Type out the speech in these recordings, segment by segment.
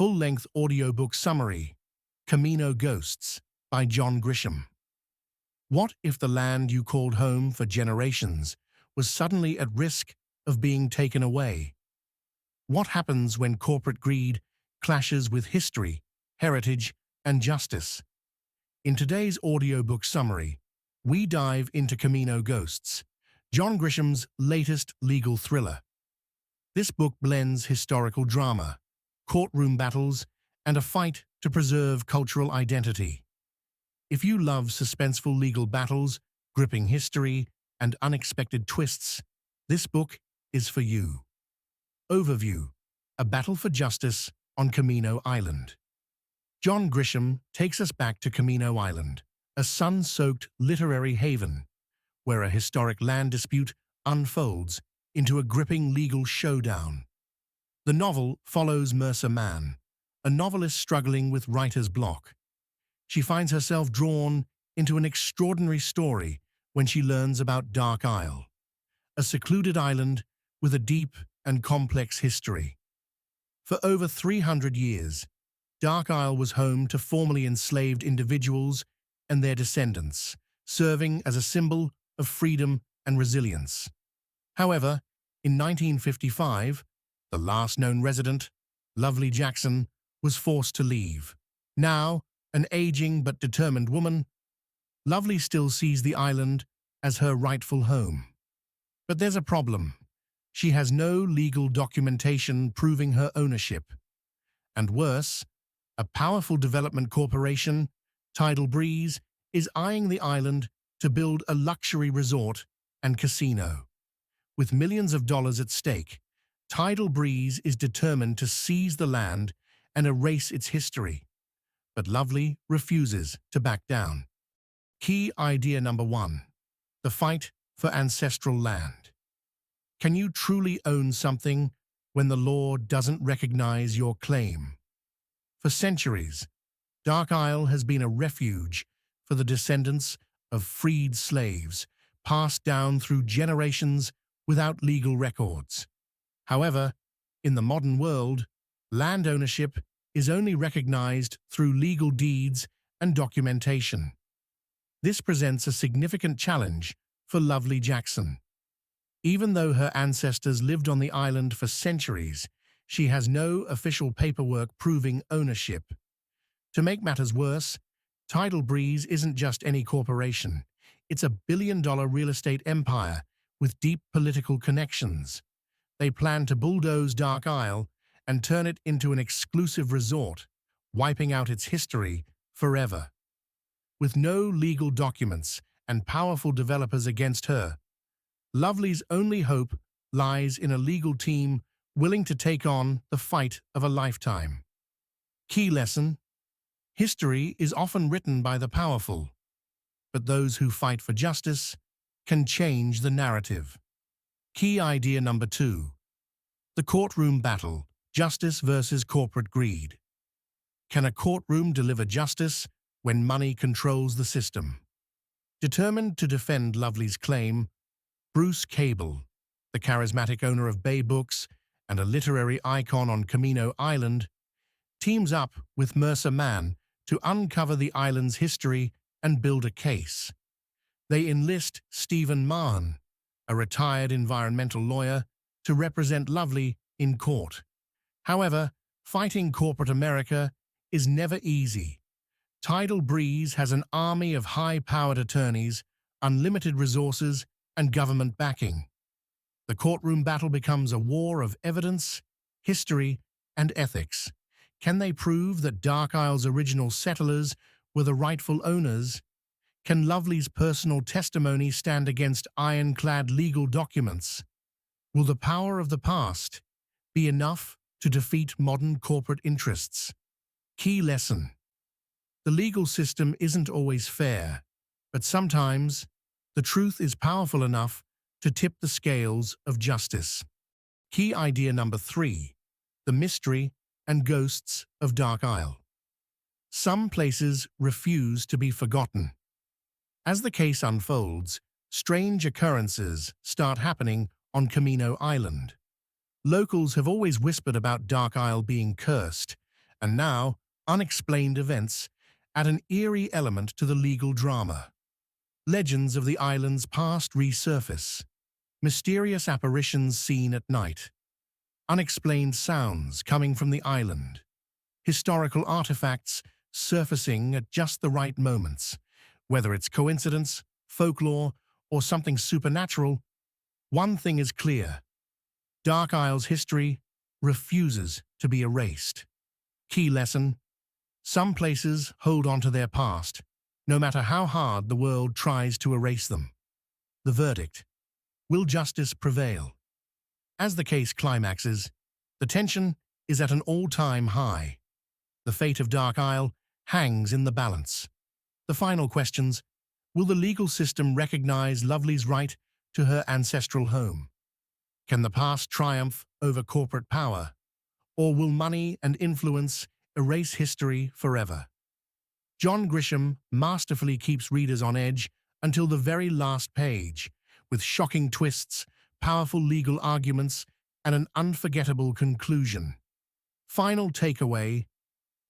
full-length audiobook summary, Camino Ghosts by John Grisham. What if the land you called home for generations was suddenly at risk of being taken away? What happens when corporate greed clashes with history, heritage, and justice? In today's audiobook summary, we dive into Camino Ghosts, John Grisham's latest legal thriller. This book blends historical drama, courtroom battles, and a fight to preserve cultural identity. If you love suspenseful legal battles, gripping history, and unexpected twists, this book is for you. Overview: A battle for justice on Camino Island. John Grisham takes us back to Camino Island, a sun-soaked literary haven, where a historic land dispute unfolds into a gripping legal showdown. The novel follows Mercer Mann, a novelist struggling with writer's block. She finds herself drawn into an extraordinary story when she learns about Dark Isle, a secluded island with a deep and complex history. For over 300 years, Dark Isle was home to formerly enslaved individuals and their descendants, serving as a symbol of freedom and resilience. However, in 1955, the last known resident, Lovely Jackson, was forced to leave. Now, an aging but determined woman, Lovely still sees the island as her rightful home. But there's a problem. She has no legal documentation proving her ownership. And worse, a powerful development corporation, Tidal Breeze, is eyeing the island to build a luxury resort and casino. With millions of dollars at stake, Tidal Breeze is determined to seize the land and erase its history. But Lovely refuses to back down. Key idea number 1: the fight for ancestral land. Can you truly own something when the law doesn't recognize your claim? For centuries, Dark Isle has been a refuge for the descendants of freed slaves, passed down through generations without legal records. However, in the modern world, land ownership is only recognized through legal deeds and documentation. This presents a significant challenge for Lovely Jackson. Even though her ancestors lived on the island for centuries, she has no official paperwork proving ownership. To make matters worse, Tidal Breeze isn't just any corporation. It's a billion-dollar real estate empire with deep political connections. They plan to bulldoze Dark Isle and turn it into an exclusive resort, wiping out its history forever. With no legal documents and powerful developers against her, Lovely's only hope lies in a legal team willing to take on the fight of a lifetime. Key lesson: history is often written by the powerful, but those who fight for justice can change the narrative. Key idea number 2: the courtroom battle, justice versus corporate greed. Can a courtroom deliver justice when money controls the system? Determined to defend Lovely's claim, Bruce Cable, the charismatic owner of Bay Books and a literary icon on Camino Island, teams up with Mercer Mann to uncover the island's history and build a case. They enlist Mahon, a retired environmental lawyer, to represent Lovely in court. However, fighting corporate America is never easy. Tidal Breeze has an army of high-powered attorneys, unlimited resources, and government backing. The courtroom battle becomes a war of evidence, history, and ethics. Can they prove that Dark Isle's original settlers were the rightful owners? Can Lovely's personal testimony stand against ironclad legal documents? Will the power of the past be enough to defeat modern corporate interests? Key lesson: the legal system isn't always fair, but sometimes the truth is powerful enough to tip the scales of justice. Key idea number 3: the mystery and ghosts of Dark Isle. Some places refuse to be forgotten. As the case unfolds, strange occurrences start happening on Camino Island. Locals have always whispered about Dark Isle being cursed, And now, unexplained events add an eerie element to the legal drama. Legends of the island's past resurface. Mysterious apparitions seen at night. Unexplained sounds coming from the island. Historical artifacts surfacing at just the right moments. Whether it's coincidence, folklore, or something supernatural, one thing is clear. Dark Isle's history refuses to be erased. Key lesson: some places hold on to their past, no matter how hard the world tries to erase them. The verdict: will justice prevail? As the case climaxes, the tension is at an all-time high. The fate of Dark Isle hangs in the balance. The final questions: will the legal system recognize Lovely's right to her ancestral home? Can the past triumph over corporate power? Or will money and influence erase history forever? John Grisham masterfully keeps readers on edge until the very last page, with shocking twists, powerful legal arguments, and an unforgettable conclusion. Final takeaway: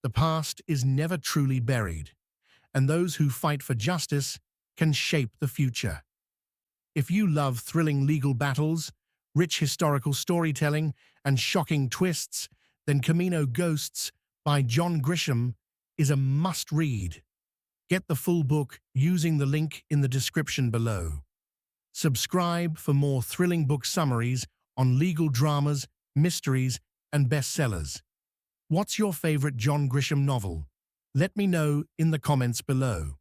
the past is never truly buried, and those who fight for justice can shape the future. If you love thrilling legal battles, rich historical storytelling, and shocking twists, then Camino Ghosts by John Grisham is a must-read. Get the full book using the link in the description below. Subscribe for more thrilling book summaries on legal dramas, mysteries, and bestsellers. What's your favorite John Grisham novel? Let me know in the comments below.